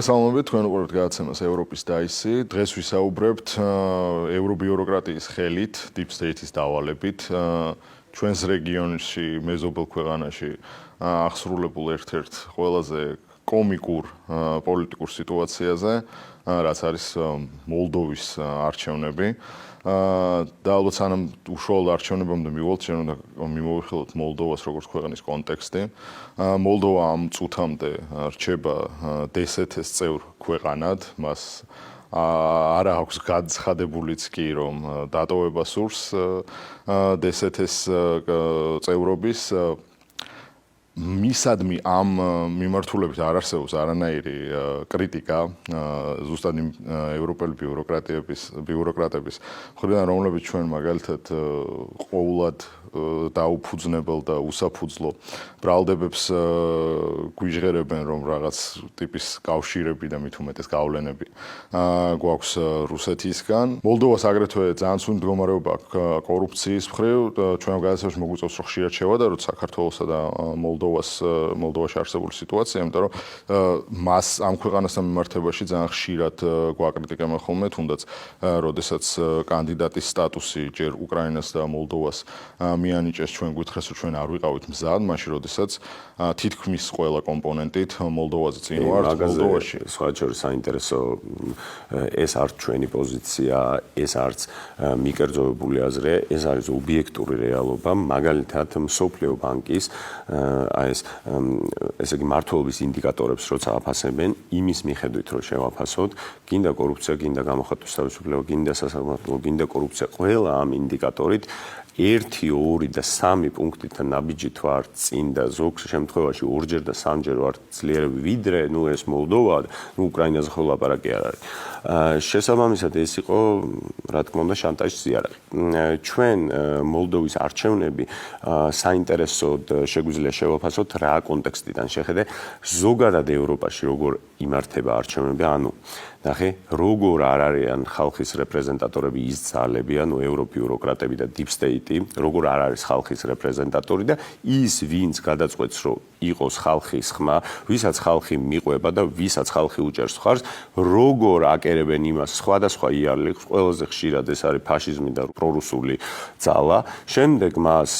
მოგესალმებით თქვენ უყურებთ გადაცემას ევროპის დაისი. დღეს ვისაუბრებთ ევრობიუროკრატიის ხელით, Deep State-ის დავალებით, ჩვენს რეგიონში, მეზობელ ქვეყანაში აღსრულებულ ერთ-ერთ ყველაზე კომიკურ პოლიტიკურ სიტუაციაზე, რაც არის მოლდოვის არჩევნები. და ალბათ სანამ უშუალოდ არჩევნებამდე მივალთ, ჩვენ უნდა მიმოვიხილოთ მოლდოვას როგორც ქვეყნის კონტექსტი. მოლდოვა ამ წუთამდე რჩება DSET-ს წევრ ქვეყანად, მას არ აქვს გაცხადებულიც კი რომ დატოვება სურს DSET-ს წევრობის. მისადმი ამ მიმართულებით არ არსებობს არანაირი კრიტიკა ზუსტად ევროპელი ბიუროკრატების მხრიდან, რომლებიც ჩვენ მაგალითად ყოველად დაუფუძნებელ და უსაფუძვლო ბრალდებებს გვიჟღერებენ, რომ რაღაც ტიპის კავშირები და მით უმეტეს გავლენები გვაქვს რუსეთისგან. მოლდოვას აგრეთვე ძალიან ცუდ მდგომარეობა აქვს კორუფციის მხრივ. ჩვენ გადაცემაში მოგვიწევს რომ ხშირად შევადაროთ რომ საქართველოსა და მოლდოვაში არსებული სიტუაცია, იმიტომ რომ მას ამ ქვეყანასთან მიმართებაში ძალიან ხშირად გვაკრიტიკებენ ხოლმე, თუნდაც როდესაც კანდიდატის სტატუსი ჯერ უკრაინას და მოლდოვას მიანიჭეს, ჩვენ გვითხრეს რომ ჩვენ არ ვიყავით მზად, მაშინ როდესაც თითქმის ყველა კომპონენტით მოლდოვაზე წინ ვართ მოლდოვაში. სხვა შორის საინტერესო ეს არც ჩვენი პოზიცია, ეს არც მიკერძოებული აზრი, ეს არის ობიექტური რეალობა, მაგალითად მსოფლიო ბანკის ესე იგი მართლობის ინდიკატორებს როცა აფასებენ, იმის მიხედვით რომ შევაფასოთ, გინდა კორუფცია, გინდა გამოხატვის თავისუფლება, გინდა სასამართლო, გინდა კორუფცია, ყველა ამ ინდიკატორით 1, 2 და 3 პუნქტიდან ნაბიჯით ვარ წინ და ზოგ შემთხვევაში 2-ჯერ და 3-ჯერ ვარ ძლიერ ვიდრე ეს მოლდოვა და უკრაინაზე ხო ლაპარაკი არ არის. შესაბამისად ეს იყო რა თქმა უნდა შანტაჟის იარაღი. ჩვენ მოლდოვის არჩევნები საინტერესოდ შეგვიძლია შევაფასოთ რა კონტექსტიდან შეხედე ზოგადად ევროპაში როგორ იმართება არჩევნები, ანუ ნახე, როგორ არ არიან ხალხის რეპრეზენტატორები ის ძალები, ანუ ევრობიუროკრატები და Deep State-ი, როგორ არ არის ხალხის რეპრეზენტატორი და ის ვინც გადაწყვეტს რომ იყოს ხალხის ხმა, ვისაც ხალხი მიყვება და ვისაც ხალხი უჭერს ხარს, როგორ აკერებენ იმას სხვადასხვა იარლებს, ყველაზე ხშირად ეს არის ფაშიზმი და პრორუსული ძალა, შემდეგ მას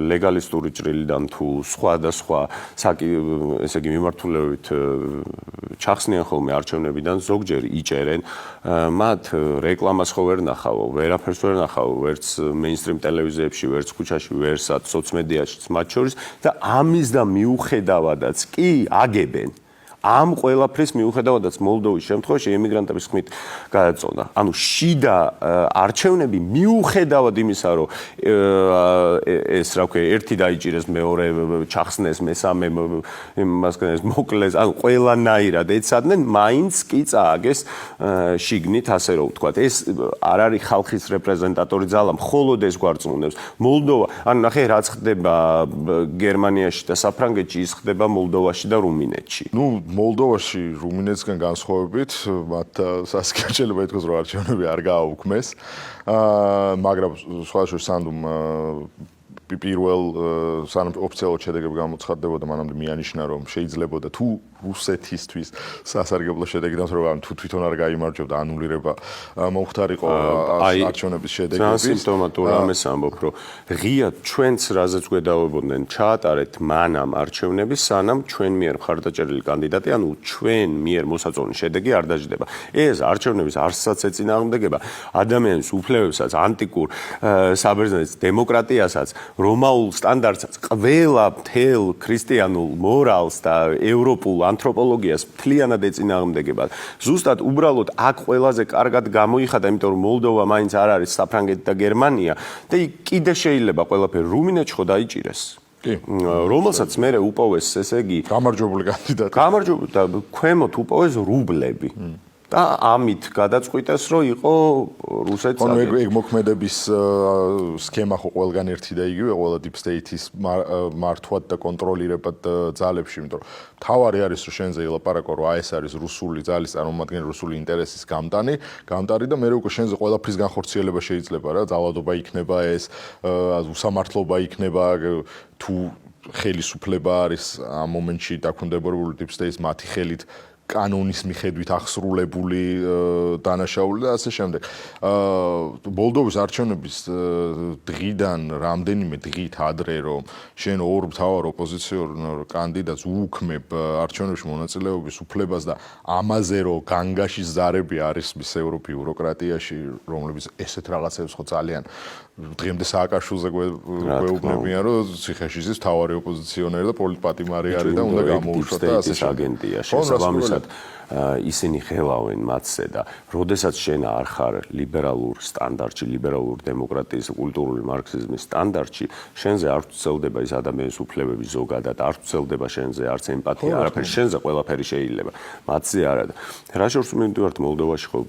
ლეგალისტური ჭრილიდან თუ სხვადასხვა ესე იგი მიმართულებით ჩახსნიან ხოლმე არჩევნებიდან ზოგჯერ იჭერენ, მათ რეკლამას ხო ვერ ნახავ, ვერაფერს ვერ ნახავ, ვერც მეინსტრიმ ტელევიზიებში, ვერც ქუჩაში, ვერცაც სოციმედიაშიც მათ შორის და ამის და მიუხედავადაც კი აგებენ. ამ ყველაფრის მიუხედავადაც მოლდოვის შემთხვევაში ემიგრანტების ხმით გადაწონდა. ანუ შიდა არჩევნები მიუხედავად იმისა, რომ ეს რა ქვია, ერთი დაიჭირეს, მეორე ჩახსნეს, მესამე მასგანეს მოკლეს, ანუ ყველანაირად ეცადნენ, მაინც კი წააგეს შიგნით, ასე რომ ვთქვათ. ეს არ არის ხალხის რეპრეზენტატორი ძალა, მხოლოდ ეს გვარწმუნებს. მოლდოვა, ანუ ნახე, რაც ხდება გერმანიაში და საფრანგეთში, ის ხდება მოლდოვაში და რუმინეთში. მოლდოვაში რუმინეთსგან განსხვავებით, მათ სასკერჩელება ითქვას, რომ არჩევნები არ გააუქმეს. მაგრამ სხვა შორის სანდუმ პირველ სანამ ოფიციალურად შედეგები გამოცხადდებოდა, მანამდე მიანიშნა, რომ შეიძლებოდა თუ რუსეთისთვის სასარგებლო შედეგი დამსრულებდა, თუ თვითონ არ გაიმარჯვებდა, ანულირება მომხდარიყო არჩევნების შედეგების. ძალიან სიმპტომატური ამას ამბობ, რომ ღიად ჩვენც რაზეც გვედავებოდნენ, ჩაატარეთ მანამ არჩევნები, სანამ ჩვენ მიერ მხარდაჭერილი კანდიდატი, ანუ ჩვენ მიერ მოსაწონი შედეგი არ დაждდება. ეს არჩევნების არსსაც ეწინააღმდეგება ადამიანის უფლებებსაც, ანტიკურ საბერძნეთის დემოკრატიასაც, რომაულ სტანდარტსაც, ყველა მთელ ქრისტიანულ მორალს და ევროპულ ანთროპოლოგიას მთლიანად ეწინააღმდეგება. ზუსტად უბრალოდ აქ ყველაზე კარგად გამოიხადა, იმიტომ რომ მოლდოვა მაინც არ არის საფრანგეთი და გერმანია და კიდე შეიძლება ყველაფერი რუმინეთში ხო დაიჭირეს. კი, რომელსაც მე უპოვეს, ესე იგი, გამარჯვებული კანდიდატი. გამარჯვებული და ქვემოთ უპოვეს რუბლები. და ამით გადაწყვიტეს, რომ იყო რუსეთს ეგ მოქმედების სქემა ხო ყველგან ერთი და იგივე, ყველა Deep State-ის მართვად და კონტროლირებად ძალებში, იმიტომ რომ თავარი არის რომ შენზე ილაპარაკო, რომ ეს არის რუსული ძალის წარმომადგენელი, რუსული ინტერესის გამტანი და მე უკვე შენზე ყველაფრის განხორციელება შეიძლება რა, ძალადობა იქნება ეს, უსამართლობა იქნება, თუ ხელისუფლება არის ამ მომენტში დაქვემდებარებული Deep State-ის მათი ხელით კანონის მიხედვით აღსრულებული დანაშაული და ასე შემდეგ. მოლდოვის არჩევნების დღიდან რამდენიმე დღით ადრე რომ შენ ორ მთავარ ოპოზიციურ კანდიდატს უუქმებ არჩევნებში მონაწილეობის უფლებას და ამაზე რომ განგაში ზარები არის მისეურო ბიუროკრატიაში, რომლებიც ესეთ რაღაცებს ხო ძალიან დღემდე სააკაშვილზე გვეუბნებიან, რომ ციხეში ზის მთავარი ოპოზიციონერი და პოლიტპატიმარი არის და უნდა გამოუშვათ და ასე აგენტია შესაბამისად ისინი ხელავენ მათზე და როდესაც შენ არ ხარ ლიბერალურ სტანდარტში, ლიბერალურ დემოკრატიის, კულტურული მარქსიზმის სტანდარტში, შენზე არ ვწელდება ის ადამიანის უფლებები ზოგადად, არ ვწელდება შენზე არც ემპათია, არაფერი, შენზე ყველაფერი შეიძლება. მათზე არა და რა შორს მივდივართ მოლდოვაში ხო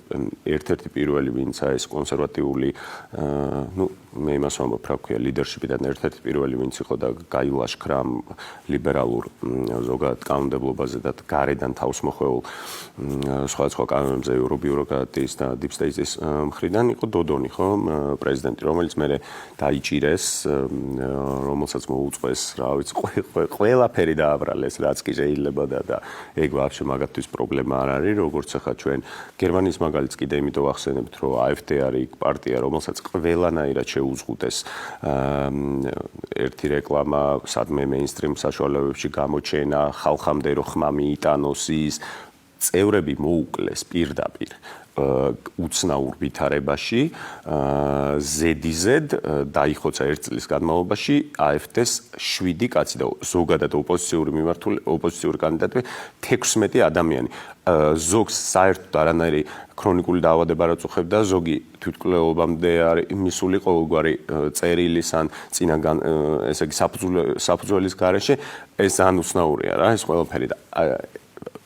ერთ-ერთი პირველი ვინცა ეს კონსერვატიული მე იმას ვამბობ, რა ქვია, ლიდერშიპიდან ერთ-ერთი პირველი ვინც იყო და გაილაშქრა ლიბერალურ ზოგადად კანონმდებლობაზე და გარედან თავს მოხვეულ სხვადასხვა კანონებზე ევრობიუროკრატიის და deep state-ის მხრიდან იყო დოდონი, ხო, პრეზიდენტი, რომელიც მერე დაიჭირეს, რომელსაც მოუწყვეს, რა ვიცი, ყველაფერი დააბრალეს, რაც კი შეიძლება და ეგ ვაფშე მაგათთვის პრობლემა არ არის, როგორც ახლა ჩვენ გერმანიის მაგალითს კიდე იმიტომ ვახსენებთ, რომ AfD არის იქ პარტია, რომელსაც ყველანაირად შეუზღუდეს ერთი რეკლამა, სადმე მეინსტრიმ საშუალებებში გამოჩენა, ხალხამდე რო ხმა მიიტანოს ის წევრები მოუკლეს პირდაპირ უცნაურ ვითარებაში ზედიზედ დაიხოცა ერთ წლის განმავლობაში AfD-ს 7 კაცი და ზოგადად ოპოზიციური კანდიდატები 16 ადამიანი. ზოგს საერთოდ არანაირი ქრონიკული დაავადება არ აწუხებდა, ზოგი თვითმკვლელობამდე არის მისული ყოველგვარი წერილის ან წინაგან ესე იგი საფუძველის გარეშე ეს ძალიან უცნაურია რა ეს ყველაფერი და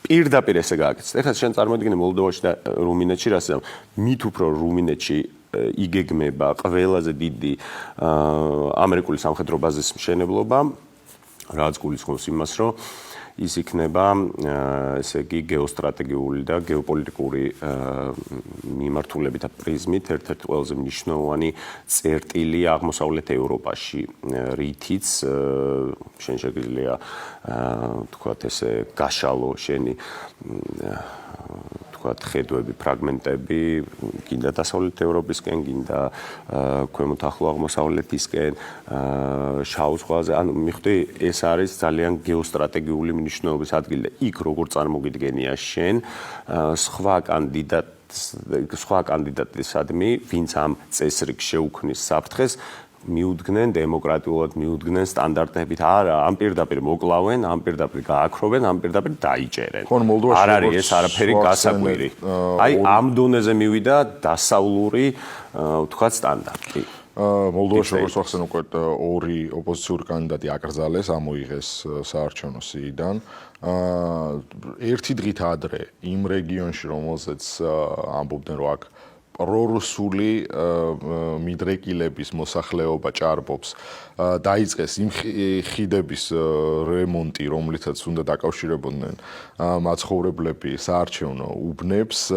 პირდაპირ ესე გააკეთეს. ეხლა შენ წარმოიდგინე მოლდოვაში და რუმინეთში რა ზეა მით უფრო რუმინეთში იგეგმება ყველაზე დიდი ამერიკული სამხედრო ბაზის მშენებლობა, რაც გულისხმობს იმას, რომ ის იქნება ესე იგი გეოსტრატეგიული და გეოპოლიტიკური მიმართულებით და პრიზმით ერთ-ერთი ყველაზე მნიშვნელოვანი წერტილი აღმოსავლეთ ევროპაში, რითიც შენ შეგვიძლია თქვათ ესე გაშალო შენი ხედვები, ფრაგმენტები, გინდა დასავლეთ ევროპისკენ, გინდა ქვემოთ ახლო აღმოსავლეთისკენ, შავ ზღვაზე, ანუ მიხვდი, ეს არის ძალიან გეოსტრატეგიული მნიშვნელობის ადგილი და იქ როგორ წარმოგიდგენია შენ სხვა კანდიდატისადმი, ვინც ამ წესრიგს შეუქმნის საფრთხეს, მიუდგნენ დემოკრატიულად, მიუდგნენ სტანდარტებით, არა, ამ პირდაპირ მოკლავენ, ამ პირდაპირ გააქრობენ, ამ პირდაპირ დაიჭერენ. არ არის ეს არაფერი გასაკვირი. აი ამ დონეზე მივიდა დასავლური, ვთქვათ, სტანდარტი. მოლდოვაში როგორც ახსენ უკვე ორი ოპოზიციური კანდიდატი აკრძალეს, ამოიღეს საარჩევნო სიიდან. ერთი დღით ადრე იმ რეგიონში, რომელზეც ამბობდნენ, რომ აქ პრორუსული მიდრეკილების მოსახლეობა ჭარბობს, დაიწყეს იმ ხიდების რემონტი, რომლითაც უნდა დაკავშირებოდნენ მაცხოვრებლები საარჩევნო უბნებს,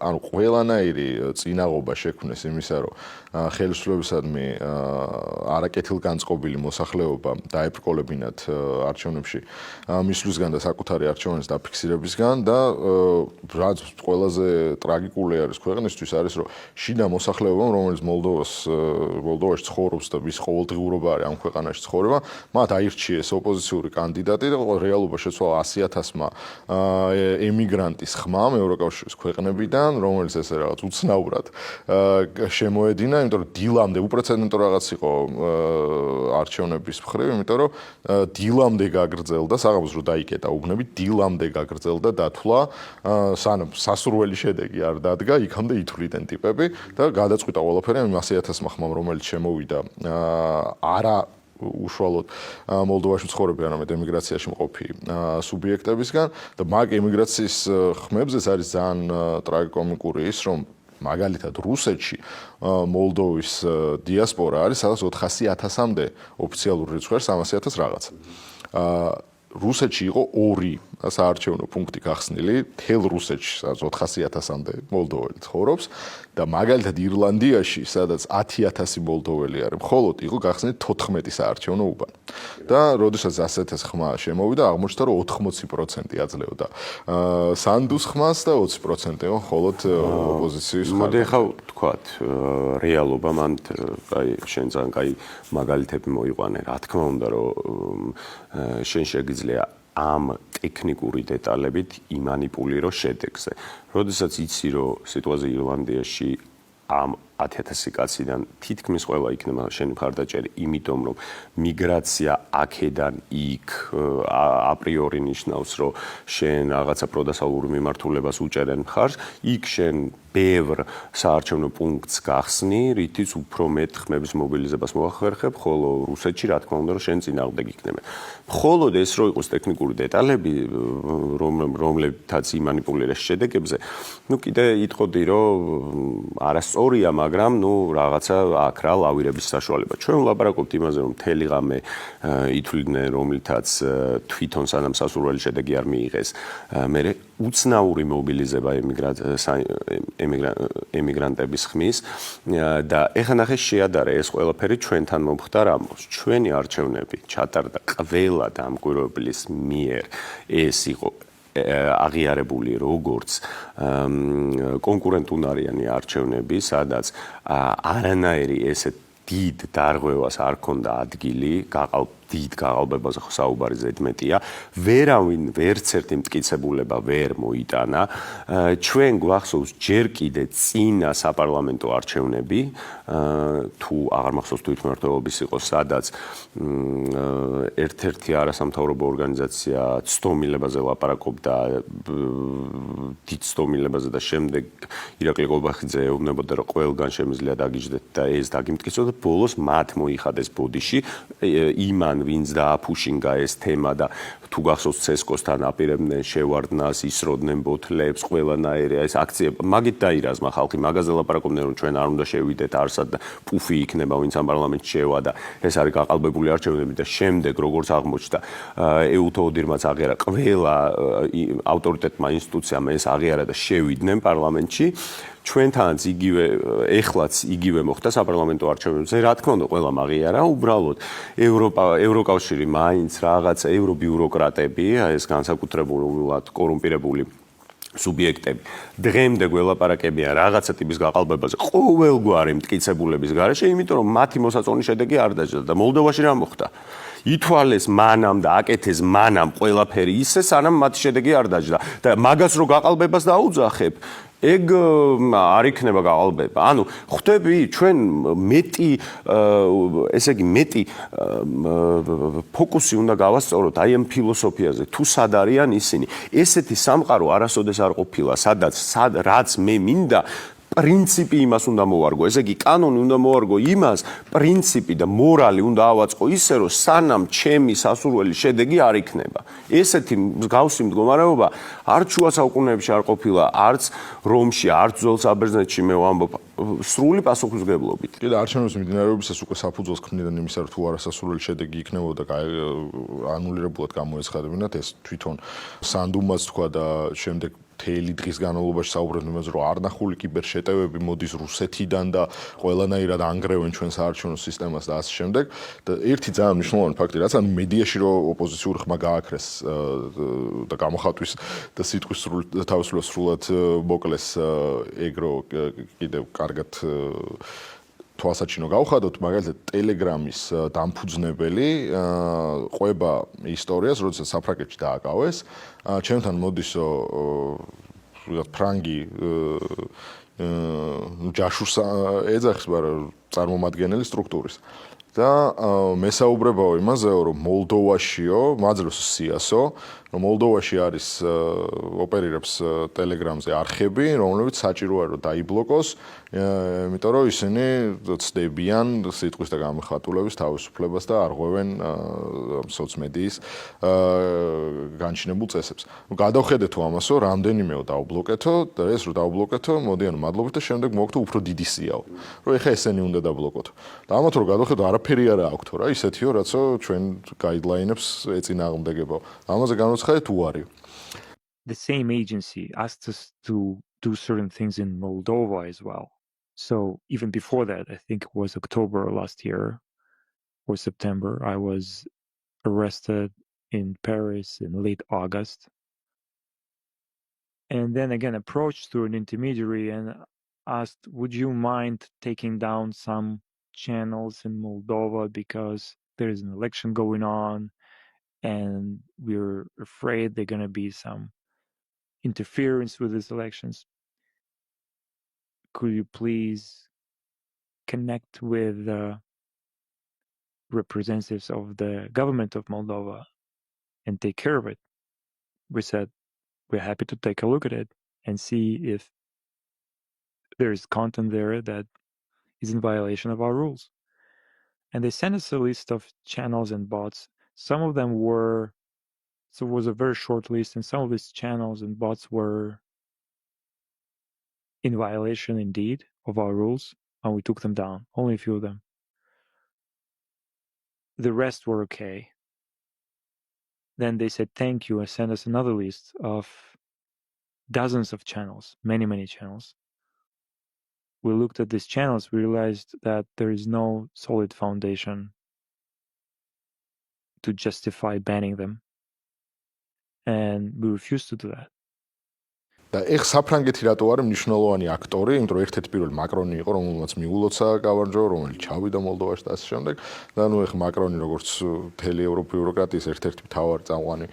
ანუ ყველანაირი წინაღობა შექმნეს იმისა, რომ ხელისუფლებისადმი არაკეთილგანწყობილი მოსახლეობა დაებრკოლებინათ არჩევნებში მისვლისგან და საკუთარი არჩევნის დაფიქსირებისგან და რაც ყველაზე ტრაგიკული არის ქვეყნისთვის არის, რომ შიდა მოსახლეობამ, რომელიც მოლდოვაში ცხოვრობს და ვის ყოველდღიურობა არის ამ ქვეყანაში ცხოვრება, მათ აირჩიეს ოპოზიციური კანდიდატი და რეალობა შეცვალა 100,000-მა ემიგრანტის ხმამ ევროკავშირის ქვეყნებიდან, რომელიც ესე რაღაც უცნაურად შემოედინა, იმიტომ რომ დილამდე უპრეცედენტო რაღაც იყო არჩევნების მხრივ, იმიტომ რომ დილამდე გაგრძელდა, საღამოს რო დაიკეტა უბნები, დილამდე გაგრძელდა დათვლა, სანამ სასურველი შედეგი არ დადგა, იქამდე ითვლიდნენ ტიპები და გადაწყვიტა ყველაფერი ამ 100,000-მა ხმამ, რომელიც შემოვიდა არა უშუალოდ მოლდოვაში მცხოვრები, არამედ ემიგრაციაში მყოფი სუბიექტებისგან და მაგ ემიგრაციის ხმებზეც არის ძალიან ტრაგიკომიკური ის, რომ მაგალითად რუსეთში მოლდოვის დიასპორა არის სადაც 400,000-მდე ოფიციალური რიცხვი არის 300,000 რაღაც. რუსეთში იყო ორი საარჩევნო პუნქტი გახსნილი თელ რუსეთში, სადაც 400,000-მდე მოლდოველი ცხოვრობს და მაგალითად ირლანდიაში, სადაც 10,000 მოლდოველი არის, მხოლოდ იყო გახსნილი 14 საარჩევნო უბანი. და როდესაც ასეთ ეს ხმა შემოვიდა, აღმოჩნდა, რომ 80% აძლევდა სანდუს ხმას და 20% იყო მხოლოდ ოპოზიციის ხმა. მოდი ახლა ვთქვათ, რეალობა მან აი შენ ძალიან კაი მაგალითები მოიყვანე. რა თქმა უნდა, რომ შენ შეგიძლია ამ ტექნიკური დეტალებით იმანიპულირო შედეგზე. როდესაც იცი, რომ სიტუაცია ირლანდიაში ამ 10,000 კაციდან თითქმის ყველა იქნება შენი მხარდაჭერი, იმიტომ რომ მიგრაცია აქედან იქ აპრიორი ნიშნავს, რომ შენ რაღაცა პროდასალურ მიმართულებას უჭერენ მხარს, იქ შენ ბევრ საარჩევნო პუნქტს გახსნი, რითიც უფრო მეტ ხმების მობილიზებას მოახერხებ, ხოლო რუსეთში რა თქმა უნდა, რომ შენ წინააღმდეგ იქნება. მხოლოდ ეს რო იყოს ტექნიკური დეტალები, რომლებითაც იმანიპულირებს შედეგებზე, ну კიდე იტყოდი, რომ არასწორია, მაგრამ ну რაღაცა აქ რა ლავირების საშუალება. ჩვენ ვლაპარაკობთ იმაზე, რომ მთელი ღამე ითვლიდნენ, რომლითაც თვითონ სანამ სასურველი შედეგი არ მიიღეს, მე უცნაური მობილიზება ემიგრანტების ხმის და ეხლა ნახე შეადარე ეს ყველაფერი ჩვენთან მომხდარ ამბობს. ჩვენი არჩევნები ჩატარდა ყველა დამკვირვებლის მიერ, ეს იყო აღიარებული როგორც კონკურენტუნარიანი არჩევნები, სადაც არანაირი ესე დიდ დარღვევას არ ქონდა ადგილი, დიდ გაყალბებაზე ხო საუბარი ზედმეტია, ვერავინ ვერც ერთი მტკიცებულება ვერ მოიტანა. ჩვენ გვახსოვს ჯერ კიდე წინა საპარლამენტო არჩევნები, თუ აღარ მახსოვს თვითმმართველობის იყო, სადაც ერთ-ერთი არასამთავრობო ორგანიზაცია ცდომილებაზე ლაპარაკობდა, დიდ ცდომილებაზე და შემდეგ ირაკლი ყობახიძე ეუბნებოდა, რომ ყველგან შემიძლია დაგიჯდეთ და ეს დაგიმტკიცოთ. ბოლოს მათ მოიხადეს ბოდიში იმან ვინც დააფუშინგა ეს თემა და თუ გახსოვს ცესკოსთან აპირებდნენ შევარდნას, ისროდნენ ბოთლებს, ყველანაირი ეს აქციები, მაგით დაირაზმა ხალხი, მაგაზე ლაპარაკობდნენ, რომ ჩვენ არ უნდა შევიდეთ არსად და პუფი იქნება, ვინც ამ პარლამენტში შევა და ეს არის გაყალბებული არჩევნები და შემდეგ როგორც აღმოჩნდა, ეუთოოდირმაც აღიარა, ყველა ავტორიტეტმა ინსტიტუციამ ეს აღიარა და შევიდნენ პარლამენტში. ჩვენთანაც იგივე ეხლაც იგივე მოხდა საპარლამენტო არჩევნებზე. რა თქმა უნდა, ყველა აღიარა, უბრალოდ ევროკავშირი მაინც რაღაცა ევრობიუროკრატები, ეს განსაკუთრებულად კორუმპირებული სუბიექტები დღემდე გველაპარაკებიან რაღაცა ტიპის გაყალბებაზე ყოველგვარი მტკიცებულების გარეშე, იმიტომ რომ მათი მოსაწონი შედეგი არ დაჯდა და მოლდოვაში რა მოხდა? ითვალეს მანამ და აკეთეს მანამ ყველაფერი ისე, სანამ მათი შედეგი არ დაჯდა და მაგას რო გაყალბებას დაუძახებ, ეგ არ იქნება გაყალბება. ანუ ხვდები ჩვენ მეტი ესე იგი მეტი ფოკუსი უნდა გავასწოროთ აი ამ ფილოსოფიაზე, თუ სად არიან ისინი. ესეთი სამყარო არასოდეს არ ყოფილა, რაც მე მინდა პრინციპი იმას უნდა მოვარგო, ესე იგი კანონი უნდა მოვარგო იმას, პრინციპი და მორალი უნდა ავაწყო ისე, რომ სანამ ჩემი სასურველი შედეგი არ იქნება. ესეთი მსგავსი მდგომარეობა არც შუა საუკუნეებში არ ყოფილა, არც რომში, არც ძველ საბერძნეთში, მე ვამბობ, სრული პასუხისმგებლობით. კიდე არჩევნების მიმდინარეობისას უკვე საფუძველს ქმნიდან იმისა, რომ თუ არასასურველი შედეგი იქნებოდა ანულირებულად გამოეცხადებინათ, ეს თვითონ სანდუმაც თქვა და შემდეგ მთელი დღის განმავლობაში საუბრობდნენ იმაზე, რომ არნახული კიბერშეტევები მოდის რუსეთიდან და ყველანაირად ანგრევენ ჩვენ საარჩევნო სისტემას და ასე შემდეგ. და ერთი ძალიან მნიშვნელოვანი ფაქტი, რაც ანუ მედიაში რომ ოპოზიციური ხმა გააქრეს და გამოხატვის და სიტყვის თავისუფლებას სრულად მოკლეს, ეგ რო კიდევ კარგად თვალსაჩინო გავხადოთ, მაგალითად ტელეგრამის დამფუძნებელი ყვება ისტორიას, როდესაც საფრანგეთში დააკავეს, ჩემთან მოდის ფრანგი ჯაშურს ეძახის, მაგრამ წარმომადგენელი სტრუქტურის. და მესაუბრებაო იმაზეო, რომ მოლდოვაშიო, მაძროს სიასო, რომ მოლდოვაში არის ოპერირებს ტელეგრამზე არხები, რომლებიც საჭიროა რომ დაიბლოკოს, იმიტომ რომ ისინი ცდებიან სიტყვის და გამოხატულების თავისუფლებას და არღვევენ სოციმედიის განჩინებულ წესებს. გადავხედეთო ამასო, რამდენიმეო დაუბლოკეთო და ეს რომ დაუბლოკეთო, მოდიან მადლობით და შემდეგ მოგქთო უფრო დიდი სიაო. რომ ეხა ესენი უნდა დაბლოკოთო. და ამათ რომ გადავხედო, არაფერი არა აქვთო რა, ისეთიო, რაცო ჩვენ გაიდლაინებს ეწინააღმდეგებაო. ამაზე განვაცხადეთ უარი. the same agency asked us to do certain things in Moldova as well. So even before that, I think it was October last year or September, I was arrested in Paris in late August. And then again approached through an intermediary and asked, would you mind taking down some channels in Moldova because there is an election going on and we're afraid there's going to be some interference with these elections. Could you please connect with representatives of the government of Moldova and take care of it? We said, we're happy to take a look at it and see if there's content there that is in violation of our rules. And they sent us a list of channels and bots. Some of them were, so it was a very short list, and some of these channels and bots were in violation indeed of our rules, and we took them down, only a few of them. The rest were okay. Then they said thank you and sent us another list of dozens of channels, many channels. We looked at these channels, we realized that there is no solid foundation to justify banning them. And we refused to do that. და ეხ საფრანგეთი რატო არის მნიშვნელოვანი აქტორი, იმიტომ რომ ერთ-ერთი პირველი მაკრონი იყო, რომელმაც მიულოცა გავარჯო, რომელიც ჩავიდა მოლდოვაში და ასე შემდეგ. და ნუ ეხ მაკრონი როგორც მთელი ევროპის ბიუროკრატიის ერთ-ერთი მთავარი წამყვანი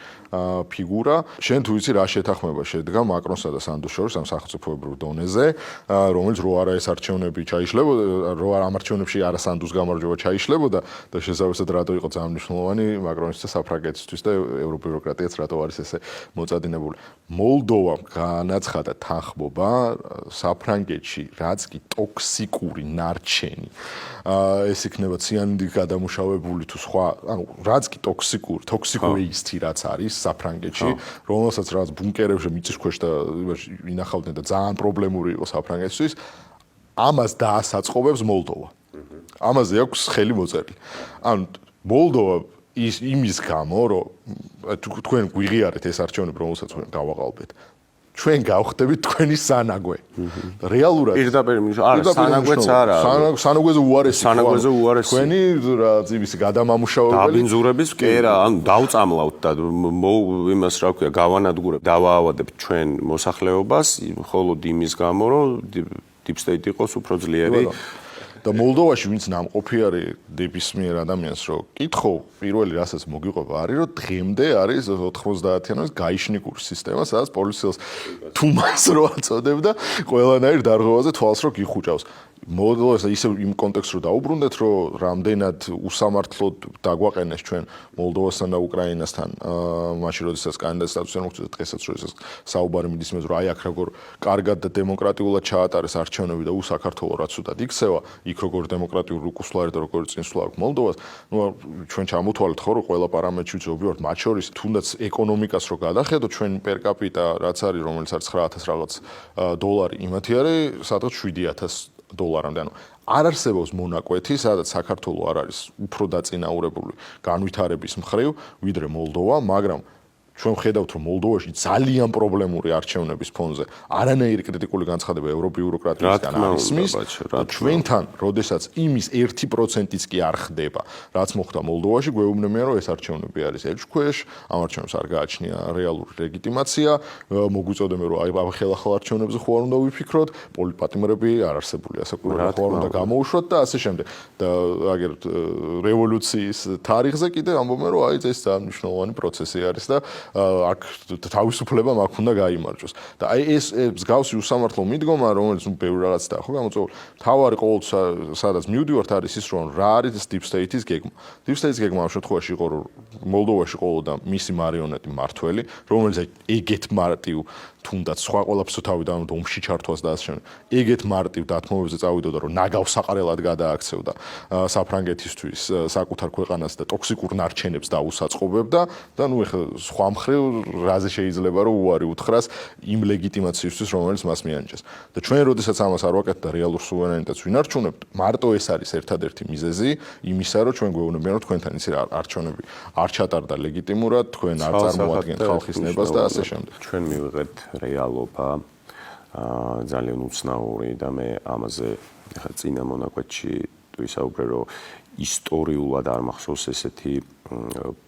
ფიგურა. შენ თუ იცი რა შეთანხმება შედგა მაკრონსა და სანდუს შორის ამ სახელმწიფოებრივ დონეზე, რომელიც რო არა ეს არჩევნები ჩაიშლებოდა, რო არ ამ არჩევნებში არა სანდუს გამარჯვება ჩაიშლებოდა და შესაბამისად რატო იყო ძალიან მნიშვნელოვანი მაკრონის და საფრანგეთისთვის და ევროპის ბიუროკრატიაც რატო არის ესე მოწადინებული. მოლდოვამ განაცხადა თანხმობა საფრანგეთში, რაც კი ტოქსიკური ნარჩენი ეს იქნება ციანიდი გადამუშავებული თუ სხვა, ანუ რაც კი ტოქსიკური ისტი რაც არის საფრანგეთში, რომელსაც რაღაც ბუნკერებში მიწის ქვეშ და ინახავდნენ და ძალიან პრობლემური იყო საფრანგეთისთვის, ამას დაასაწყობებს მოლდოვა. ამაზე აქვს ხელი მოწერილი. ანუ მოლდოვა იმის გამო, რომ თქვენ გვიღიარეთ ეს არჩევნები, რომელსაც თქვენ გავაყალბეთ. ჩვენ გავხდებით თქვენი სანაგვე. რეალურად პირდაპირ არა, სანაგვეც არა. სანაგვეზე უარესი. თქვენი რაღაც იმის გადამამუშავებელი. დაბინძურების კერა, ანუ დავწამლავთ და იმას რა ქვია, გავანადგურებ, დავაავადებ ჩვენ მოსახლეობას, მხოლოდ იმის გამო, რომ deep state იყოს უფრო ძლიერი. და მოლდოვაში ვინც ნამყოფი არის ნებისმიერ ადამიანს რომ კითხო პირველი რასაც მოგიყვება არის რომ დღემდე არის 90-იანების გაიშნიკური სისტემა სადაც პოლიციელს თუმას რო აწოდებდა ყველანაირ დარღვევაზე თვალს რო გიხუჭავს მოლდოვას ისე იმ კონტექსტს რო დაუბრუნდეთ რომ რამდენად უსამართლოდ დაგვაყენეს ჩვენ მოლდოვასთან და უკრაინასთან მაშინ როდესაც კანდიდატის სტატუსი მოგვწევდა დღესაც როდესაც საუბარი მიდის იმაზე რომ აი აქ როგორ კარგად და დემოკრატიულად ჩაატარეს არჩევნები და უსაქართლო რაც უდად იქცევა იქ როგორ დემოკრატიულ რუკუსლარი და როგორ წინსვლა აქვს მოლდოვას ნუ ჩვენ ჩამოთვალეთ ხო რომ ყველა პარამეტრში ვძობივართ მათ შორის თუნდაც ეკონომიკას რო გადახედოთ ჩვენ პერ კაპიტა რაც არის რომელიც არის 9000 რაღაც დოლარი იმათი არის სადღაც 7000 დოლარამდე ანუ არ არსებობს მონაკვეთი სადაც საქართველოს არ არის უფრო დაწინაურებული განვითარების მხრივ ვიდრე მოლდოვა მაგრამ ჩვენ ვხედავთ რომ მოლდოვაში ძალიან პრობლემური არჩევნების ფონზე არანაირი კრიტიკული განცხადება ევროპის ბიუროკრატიისგან არ ისმის ჩვენთან როდესაც იმის 1%-იც კი არ ხდება რაც მოხდა მოლდოვაში გვეუბნებიან რომ ეს არჩევნები არის ელჩქვეშ ამ არჩევნებს არ გააჩნია რეალური ლეგიტიმაცია მოგვიწოდებენ რომ აი ახალ არჩევნებზე ხო არ უნდა ვიფიქროთ პოლიტპატიმრები არ არსებული ასაკურები ხო არ უნდა გამოუშვათ და ასე შემდეგ და აგერ რევოლუციის თარიღზე კიდე ამბობენ რომ აი ეს ძალიან მნიშვნელოვანი პროცესი არის და აქ თავისუფლება მაქვს უნდა გაიმარჯვოს და აი ეს მსგავსი უსამართლო მიდგომა რომელიც ნუ ბევრი რაღაც და ხო გამოწვეულ თავარი ყოველ სადაც მივდივართ არის ის რომ რა არის deep state-ის გეგმა deep state-ის გეგმა ამ შემთხვევაში იყო რომ მოლდოვაში ყოლოდა მისი მარიონეტი მართველი რომელიც ეგეთ მარტივ თუნდაც სხვა ყველაფერს თავიდან ომში ჩართვას და ასე შემდეგ. ეგეთ მარტივ დათმობებზე წავიდოდა, რომ ნაგავსაყრელად გადააქცევდა საფრანგეთისთვის საკუთარ ქვეყანას და ტოქსიკურ ნარჩენებს დაუსაწყობებდა და ნუ ეხლა სხვა მხრივ რაზე შეიძლება რომ უარი უთხრას იმ ლეგიტიმაციისთვის, რომელიც მას მიანიჭეს. და ჩვენ როდესაც ამას არ ვაკეთებთ და რეალურ სუვერენიტეტს ვინარჩუნებთ, მარტო ეს არის ერთადერთი მიზეზი იმისა, რომ ჩვენ გვეუბნებიან, რომ თქვენთან ისი არჩევნები არ ჩატარდა ლეგიტიმურად, თქვენ არ წარმოადგენთ ხალხის ნებას და ასე შემდეგ. ჩვენ მივიღეთ რეალობა ძალიან უცნაური და მე ამაზე ახლა წინა მონაკვეთში ვისაუბრე, რომ ისტორიულად არ მახსოვს ესეთი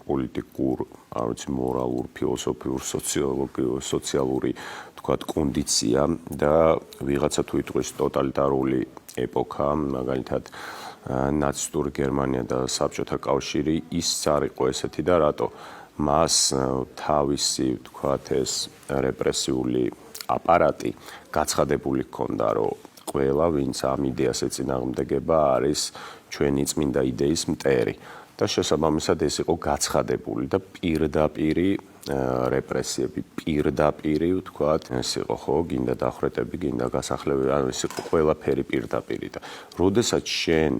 პოლიტიკურ, არ ვიცი, მორალურ, ფილოსოფიურ, სოციალური თქვათ კონდიცია და ვიღაცა თუ იტყვის ტოტალიტარული ეპოქა, მაგალითად ნაცისტური გერმანია და საბჭოთა კავშირი, ის არ იყო ესეთი და რატო? მას თავისი თქვათ ეს რეპრესიული აპარატი გაცხადებული ჰქონდა, რომ ყველა ვინც ამ იდეას ეწინააღმდეგება არის ჩვენი წმინდა იდეის მტერი და შესაბამისად ეს იყო გაცხადებული და პირდაპირი რეპრესიები, პირდაპირი ვთქვათ, ეს იყო ხო, გინდა დახვრეტები, გინდა გასახლებები, ანუ ეს იყო ყველაფერი პირდაპირი და როდესაც შენ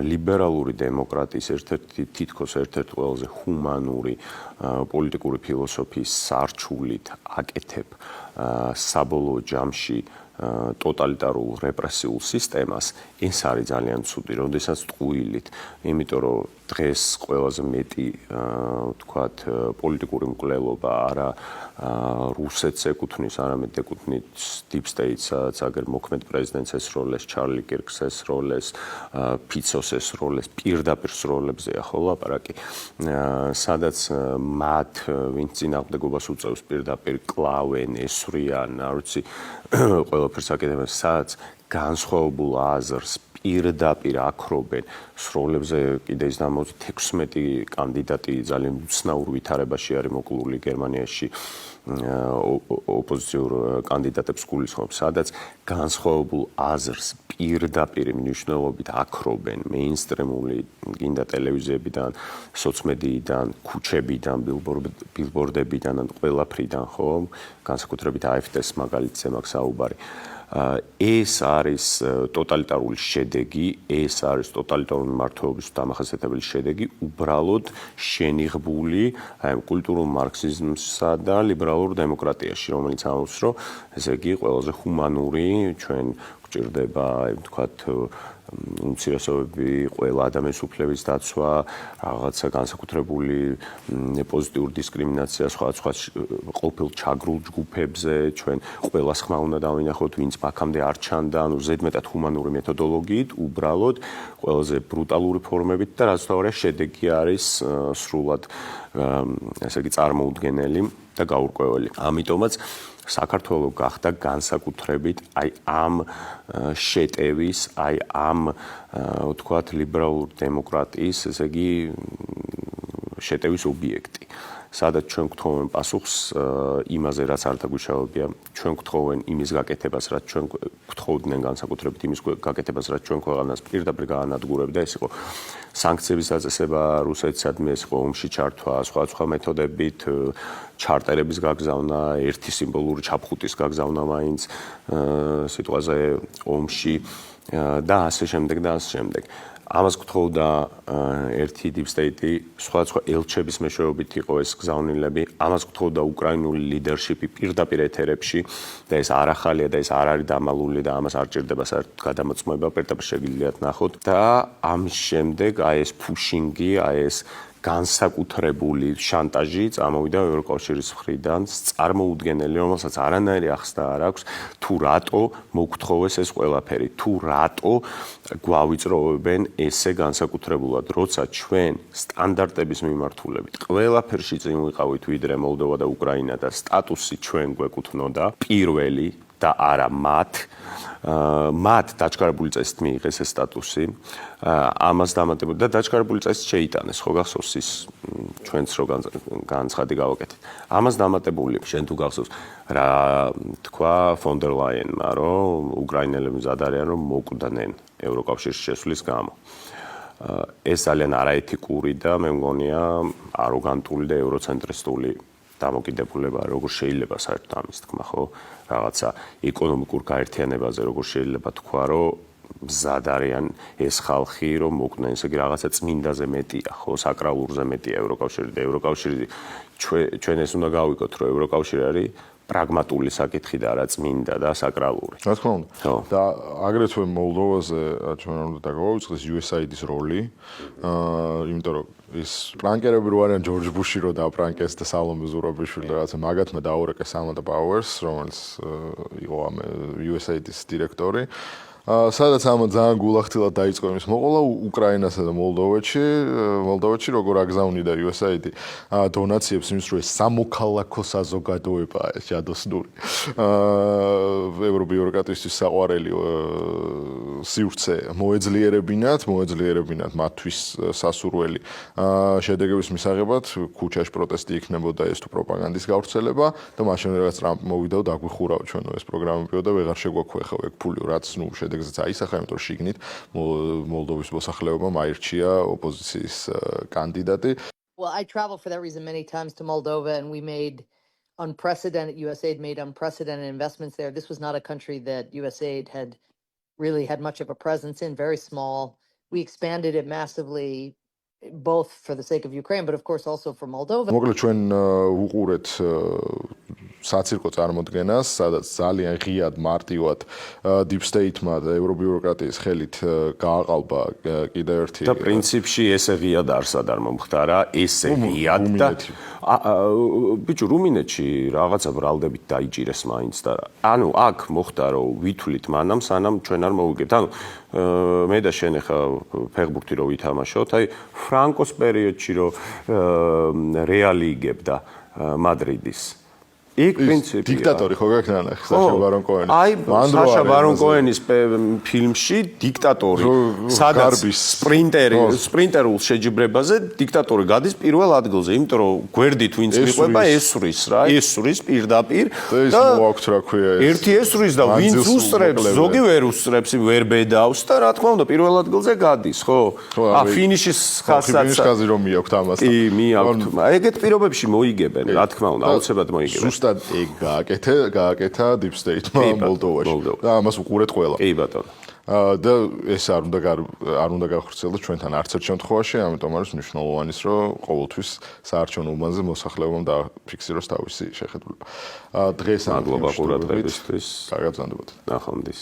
ლიბერალური დემოკრატიის ერთ-ერთი თითქოს ერთ-ერთი ყველაზე ჰუმანური პოლიტიკური ფილოსოფიის სარჩულით აკეთებ საბოლოო ჯამში ტოტალიტარულ რეპრესიულ სისტემას, ეს არის ძალიან ცუდი, როდესაც ტყუილით, იმიტომ რომ დღეს ყველაზე მეტი ვთქვათ პოლიტიკური მკვლელობა არა რუსეთს ეკუთვნის, არამედ ეკუთვნის Deep State-ს, აგერ მოქმედ პრეზიდენტს ესროლეს, ჩარლი კირკს ესროლეს, ფიცოს ესროლეს, პირდაპირ სროლებზეა ხო ლაპარაკი, სადაც მათ ვინც წინააღმდეგობას უწევს პირდაპირ კლავენ, ესვრიან, არ ვიცი, ყველაფერს აკეთებენ, სადაც განსხვავებულ აზრს პირდაპირ აქრობენ სროლებზე კიდე ის დამოწ 16 კანდიდატი ძალიან უცნაურ ვითარებაში არის მოკლული გერმანიაში ოპოზიციურ კანდიდატებს გულისხმობს, სადაც განსხვავებულ აზრს პირდაპირ მნიშვნელობით აქრობენ მეინსტრიმული გინდა ტელევიზიებიდან, სოცმედიიდან, ქუჩებიდან, ბილბორდებიდან, ყველაფრიდან, ხო, განსაკუთრებით AfD-ს მაგალითზე მაქვს საუბარი. ეს არის ტოტალიტარული შედეგი, ეს არის ტოტალიტარული მმართველობის დამახასიათებელი შედეგი, უბრალოდ შენიღბული კულტურულ მარქსიზმსა და ლიბერალურ დემოკრატიაში, რომელიც ამბობს, რომ ესე იგი ყველაზე ჰუმანური ჩვენ გვჭირდება, ვთქვათ, უმცირესობები, ყველა ადამიანის უფლების დაცვა, რაღაცა განსაკუთრებული პოზიტიური დისკრიმინაცია სხვადასხვა ყოფილ ჩაგრულ ჯგუფებზე, ჩვენ ყველას ხმა უნდა დავინახოთ, ვინც აქამდე არ ჩანდა, ანუ ზედმეტად ჰუმანური მეთოდოლოგიით, უბრალოდ ყველაზე ბრუტალური ფორმებით და რაც თავარია შედეგი არის სრულად ესე იგი წარმოუდგენელი და გაურკვეველი. ამიტომაც საქართველოს გახდა განსაკუთრებით აი ამ შეტევის, აი ამ ვთქვათ ლიბერალურ დემოკრატიის, ესე იგი შეტევის ობიექტი. სადაც ჩვენ გთხოვენ პასუხს იმაზე, რაც არ დაგვიშალებია, ჩვენ გთხოვენ იმის გაკეთებას, რაც ჩვენ გთხოვდნენ განსაკუთრებით იმის გაკეთებას, რაც ჩვენ ქვეყანას პირდაპირ გაანადგურებდა, ეს იყო სანქციების დაწესება რუსეთისადმი, ეს იყო ომში ჩართვა, სხვადასხვა მეთოდებით ჩარტერების გაგზავნა, ერთი სიმბოლური ჩაფხუტის გაგზავნა მაინც სიტყვაზე ომში და ასე შემდეგ და ასე შემდეგ. ამას გთხოვდა ერთი Deep State-ი, სხვადასხვა ელჩების მეშვეობით იყო ეს გზავნილები, ამას გთხოვდა უკრაინული ლიდერშიპი პირდაპირ ეთერებში და ეს არ ახალია და ეს არ არის დამალული და ამას არ ჭირდება საერთოდ გადამოწმება, პირდაპირ შეგიძლიათ ნახოთ და ამის შემდეგ აი ეს ფუშინგი, აი ეს განსაკუთრებული შანტაჟი წამოვიდა ევროკავშირის მხრიდან, წარმოუდგენელი, რომელსაც არანაირი ახსნა არ აქვს, თუ რატო მოგთხოვეს ეს ყველაფერი, თუ რატო გვავიწროვებენ ესე განსაკუთრებულად, როცა ჩვენ სტანდარტების მიმართულებით ყველაფერში წინ ვიყავით ვიდრე მოლდოვა და უკრაინა და სტატუსი ჩვენ გვეკუთვნოდა პირველი და არა მათ დაჩქარებული წესით მიიღეს ეს სტატუსი, ამას დამატებული და დაჩქარებული წესით შეიტანეს, ხო გახსოვს ის ჩვენც რო განცხადი გავაკეთეთ. ამას დამატებული, შენ თუ გახსოვს, რა თქვა ფონ დერ ლაიენმა, რომ უკრაინელები მზად არიან, რომ მოკვდნენ ევროკავშირში შესვლის გამო. ეს ძალიან არაეთიკური და მე მგონია აროგანტული და ევროცენტრისტული დამოკიდებულება, როგორ შეიძლება საერთოდ ამის თქმა, ხო? რაღაცა ეკონომიკურ გაერთიანებაზე, როგორ შეიძლება თქვა, რომ მზად არიან ეს ხალხი, რომ მოკდნენ, ესე იგი რაღაცა წმინდაზე მეტია, ხო, საკრალურზე მეტია ევროკავშირი და ევროკავშირი ჩვენ ეს უნდა გავიგოთ, რომ ევროკავშირი არის პრაგმატული საკითხი და არა წმინდა და საკრალური. რა თქმა უნდა. და აგრეთვე მოლდოვაზე ჩვენ უნდა დაგვაუწყდეს USAID-ის როლი. იმიტომ რომ ის პრანკერები რო არიან ჯორჯ ბუში რო დაპრანკეს და სალომე ზურაბიშვილი და რაღაცა მაგათმა დაურეკეს სამანტა პაუერს, რომელიც იყო ამ USAID-ის დირექტორი. სადაც ამ ძალიან გულახდილად დაიწყო იმის მოყოლა უკრაინასა და მოლდოვეთში როგორ აგზავნიდა USAID დონაციებს იმის რომ ეს სამოქალაქო საზოგადოებაა ეს ჯადოსნური ევრობიუროკრატიის საყვარელი სივრცე მოეძლიერებინათ მათთვის სასურველი შედეგების მისაღებად ქუჩაში პროტესტი იქნებოდა ეს თუ პროპაგანდის გავრცელება და მაშინ რაღაც ტრამპ მოვიდა და დაგვიხურავ ჩვენო ეს პროგრამებიო და ვეღარ შეგვაქვეხავ ეგ ფული რაც ნუ შედეგზეც აისახა იმიტომ რომ შიგნით მოლდოვის მოსახლეობამ აირჩია ოპოზიციის კანდიდატი. Well, I traveled for that reason many times to Moldova and USAID made unprecedented investments there. This was not a country that USAID had really had much of a presence in, very small. We expanded it massively, both for the sake of Ukraine, but of course also for Moldova. მოკლედ ჩვენ უყურეთ საცირკო წარმოდგენას, სადაც ძალიან ღიად მარტივად deep state-მა და ევრობიუროკრატიის ხელით გააყალბა კიდევ ერთი და პრინციპში ესე ღიად არსად არ მომხდარა, ესე ღიად და ბიჭო რუმინეთში რაღაცა ბრალდებით დაიჭირეს მაინც და ანუ აქ მოხდა რომ ვითვლით მანამ სანამ ჩვენ არ მოვიგებთ. ანუ მე და შენ ახლა ფეხბურთი რო ვითამაშოთ, აი ფრანკოს პერიოდში რო რეალი იგებდა მადრიდის იქ პრინციპი დიქტატორი ხო გაქნა ნახე საშა ბარონ კოენი. აი საშა ბარონ კოენის ფილმში დიქტატორი სადაც სპრინტერულ შეჯიბრებაზე დიქტატორი გადის პირველ ადგილზე, იმიტომ რომ გვერდით ვინც მიყვება ესვრის რა, ესვრის პირდაპირ და მოაქვთ რა ქვია ეს. ერთი ესვრის და ვინც უსწრებს, ზოგი ვერ უსწრებს, ვერ ბედავს და რა თქმა უნდა პირველ ადგილზე გადის, ხო? ფინიშის ხაზსაც რომ მიაქვთ ამას. კი, მიაქვთ. ეგეთ პირობებში მოიგებენ, რა თქმა უნდა, აუცილებლად მოიგებენ. ეგ გააკეთა deep state-მა მოლდოვაში და ამას უყურეთ ყველა. კი ბატონო. და ეს არ უნდა გახორციელდეს ჩვენთან არც ერთ შემთხვევაში, ამიტომ არის მნიშვნელოვანი, რომ ყოველთვის საარჩევნო უბანზე მოსახლეობამ დააფიქსიროს თავისი შეხედულება. დღეს ამ მადლობა ყურადღებისთვის. გაგაბრძანდებათ. ნახვამდის.